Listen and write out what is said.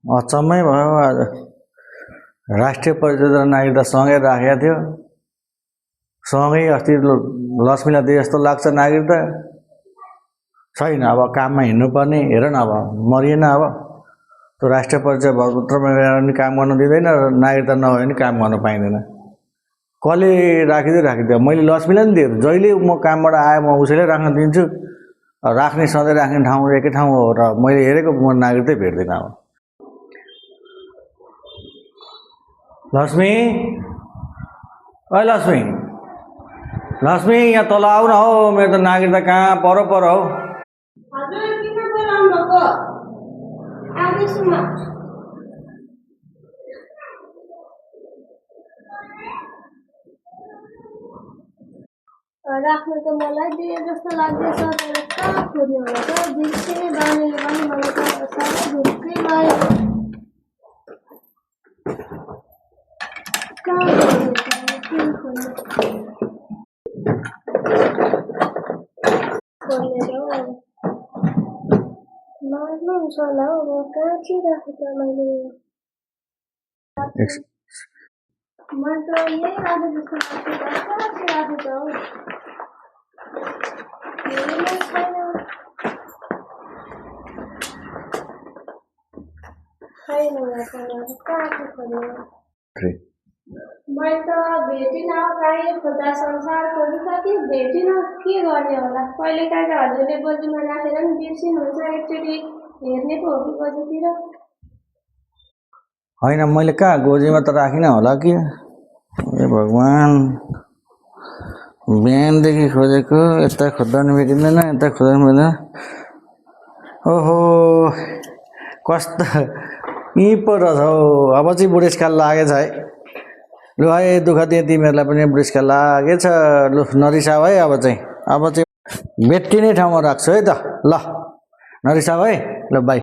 अचम्मै भयो आज। राष्ट्रिय परिचय र नागरिकता सँगै राखेको थियो, सँगै अस्ति लक्ष्मीलाई दिए जस्तो लाग्छ नागरिकता छैन। अब काममा हिँड्नुपर्ने, हेर न अब मरिएन। अब त्यो राष्ट्रिय परिचय भरपत्रमा पनि काम गर्न दिँदैन र नागरिकता नभए पनि काम गर्न पाइँदैन। कसले राखिदियो। मैले लक्ष्मीलाई पनि दिएँ, जहिले म कामबाट आएँ म उसैलाई राख्न दिन्छु। राख्ने सधैँ राख्ने ठाउँ एकै ठाउँ हो र मैले हेरेको म नागरिकतै भेट्दिनँ। अब लक्ष्मी, ओइ लक्ष्मी, लक्ष्मी यहाँ तल आऊ न हौ, मेरो त नागरिकता कहाँ पर हौ। हजुर किन बोलाउनु भएको? आउँदैछु म। राख्नु त मलाई दिए जस्तो लाग्दैछ, तर कहाँ खोज्ने होला त? बिर्सिने बानीले पनि मलाई त साह्रै ढुक्कै भयो। कहाँ खोज्ने त? के खोज्ने? खोज्ने त हौ। मार्नुहुन्छ होला हौ, कहाँ चाहिँ राखेँ त मैले? मैले त यही राखेँ जस्तो लाग्छ त, कहाँ चाहिँ राखेँ त हौ? हेर्नै छैन। छैन यहाँ त, कहाँ चाहिँ खोज्ने? मैले त भेटिनँ हौ, कहीँ खोज्दा संसार खोजिसकेँ, भेटिनँ। के गर्ने होला? कहिलेकाहीँ त हजुरले गोजीमा राखेर पनि बिर्सिनुहुन्छ। एकचोटि हेर्ने पो हो कि गोजीतिर? होइन, मैले कहाँ गोजीमा त राखिनँ होला कि। ए भगवान्, बिहानदेखि खोजेको, यता खोज्दा पनि भेटिँदैन, यता खोज्दा पनि भेटिँदैन। ओहो, कस्तो यहीँ पो रहेछ हौ। अब चाहिँ बुढेसकाल लागेछ है। लु है, दुःख दिएँ तिमीहरूलाई पनि, बुढेसकाल लागेछ। लु नरिसाऊ है। अब चाहिँ भेट्टिने ठाउँमा राख्छु है त। ल नरिसाऊ है। ल बाई।